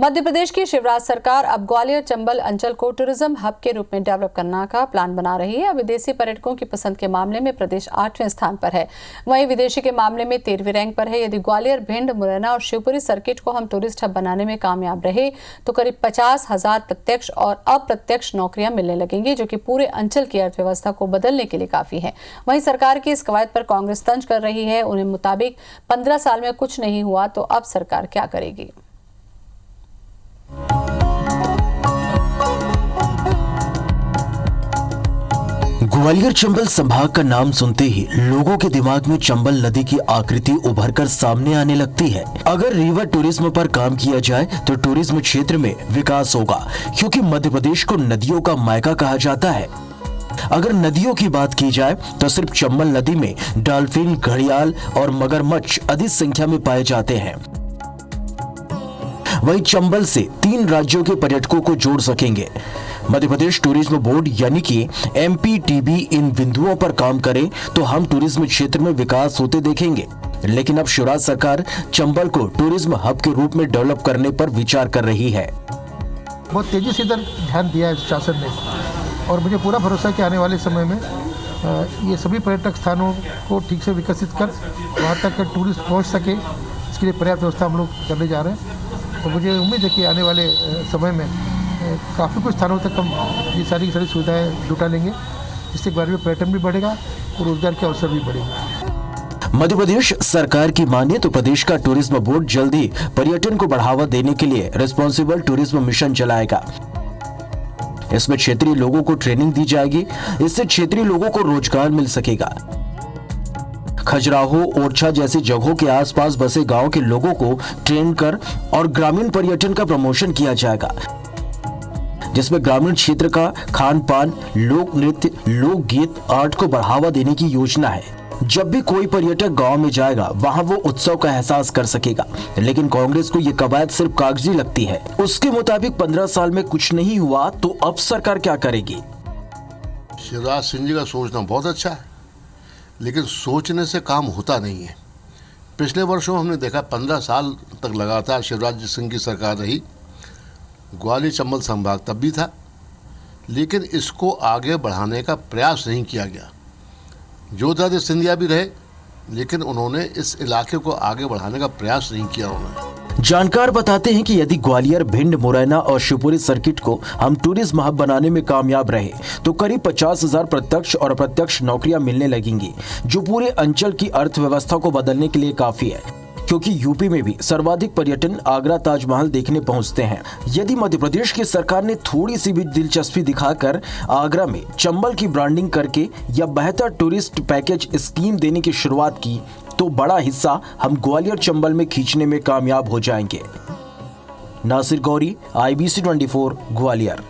मध्य प्रदेश की शिवराज सरकार अब ग्वालियर चंबल अंचल को टूरिज्म हब के रूप में डेवलप करने का प्लान बना रही है। विदेशी पर्यटकों की पसंद के मामले में प्रदेश 8वें स्थान पर है, वहीं विदेशी के मामले में 13वीं रैंक पर है। यदि ग्वालियर, भिंड, मुरैना और शिवपुरी सर्किट को हम टूरिस्ट हब बनाने में कामयाब रहे तो करीब 50,000 प्रत्यक्ष और अप्रत्यक्ष नौकरियां मिलने लगेंगी, जो कि पूरे अंचल की अर्थव्यवस्था को बदलने के लिए काफी है। वहीं सरकार की इस कवायद पर कांग्रेस तंज कर रही है। उन्हें मुताबिक 15 साल में कुछ नहीं हुआ तो अब सरकार क्या करेगी। ग्वालियर चंबल संभाग का नाम सुनते ही लोगों के दिमाग में चंबल नदी की आकृति उभरकर सामने आने लगती है। अगर रिवर टूरिज्म पर काम किया जाए तो टूरिज्म क्षेत्र में विकास होगा, क्योंकि मध्य प्रदेश को नदियों का मायका कहा जाता है। अगर नदियों की बात की जाए तो सिर्फ चंबल नदी में डॉल्फिन, घड़ियाल और मगरमच्छ अधिक संख्या में पाए जाते हैं। वहीं चंबल से 3 राज्यों के पर्यटकों को जोड़ सकेंगे। मध्य प्रदेश टूरिज्म बोर्ड यानी कि MPTB इन बिंदुओं पर काम करे तो हम टूरिज्म क्षेत्र में विकास होते देखेंगे। लेकिन अब शिवराज सरकार चंबल को टूरिज्म हब के रूप में डेवलप करने पर विचार कर रही है। बहुत तेजी से इधर ध्यान दिया है शासन ने, और मुझे पूरा भरोसा है कि आने वाले समय में ये सभी पर्यटक स्थानों को ठीक से विकसित कर वहाँ तक टूरिस्ट पहुँच सके, इसके लिए पर्याप्त व्यवस्था हम लोग करने जा रहे हैं। तो मुझे उम्मीद है कि आने वाले समय में काफ़ी कुछ स्थानों तक हम ये सारी सुविधाएं जुटा लेंगे, जिससे ग्वालियर में पर्यटन भी बढ़ेगा और रोजगार के अवसर भी बढ़ेंगे। मध्य प्रदेश सरकार की माने तो प्रदेश का टूरिज्म बोर्ड जल्द ही पर्यटन को बढ़ावा देने के लिए रिस्पॉन्सिबल टूरिज्म मिशन चलाएगा। इसमें क्षेत्रीय लोगों को ट्रेनिंग दी जाएगी, इससे क्षेत्रीय लोगों को रोजगार मिल सकेगा। खजुराहो, ओरछा जैसी जगहों के आसपास बसे गांव के लोगों को ट्रेन कर और ग्रामीण पर्यटन का प्रमोशन किया जाएगा, जिसमें ग्रामीण क्षेत्र का खान पान, लोक नृत्य, लोकगीत, आर्ट को बढ़ावा देने की योजना है। जब भी कोई पर्यटक गांव में जाएगा वहां वो उत्सव का एहसास कर सकेगा। लेकिन कांग्रेस को ये कवायद सिर्फ कागजी लगती है। उसके मुताबिक 15 साल में कुछ नहीं हुआ तो अब सरकार क्या करेगी। शिवराज सिंह जी का सोचना बहुत अच्छा है, लेकिन सोचने से काम होता नहीं है। पिछले वर्षों हमने देखा 15 साल तक लगातार शिवराज सिंह की सरकार रही। ग्वालियर चंबल संभाग तब भी था, लेकिन इसको आगे बढ़ाने का प्रयास नहीं किया गया। ज्योतिरादित्य सिंधिया भी रहे, लेकिन उन्होंने इस इलाके को आगे बढ़ाने का प्रयास नहीं किया उन्होंने। जानकार बताते हैं कि यदि ग्वालियर, भिंड, मुरैना और शिवपुरी सर्किट को हम टूरिज्म हब बनाने में कामयाब रहे तो करीब 50,000 प्रत्यक्ष और अप्रत्यक्ष नौकरियां मिलने लगेंगी, जो पूरे अंचल की अर्थव्यवस्था को बदलने के लिए काफी है। क्योंकि यूपी में भी सर्वाधिक पर्यटन आगरा ताजमहल देखने पहुंचते हैं। यदि मध्य प्रदेश की सरकार ने थोड़ी सी भी दिलचस्पी दिखाकर आगरा में चंबल की ब्रांडिंग करके या बेहतर टूरिस्ट पैकेज स्कीम देने की शुरुआत की तो बड़ा हिस्सा हम ग्वालियर चंबल में खींचने में कामयाब हो जाएंगे। नासिर गौरी, IBC 24, ग्वालियर।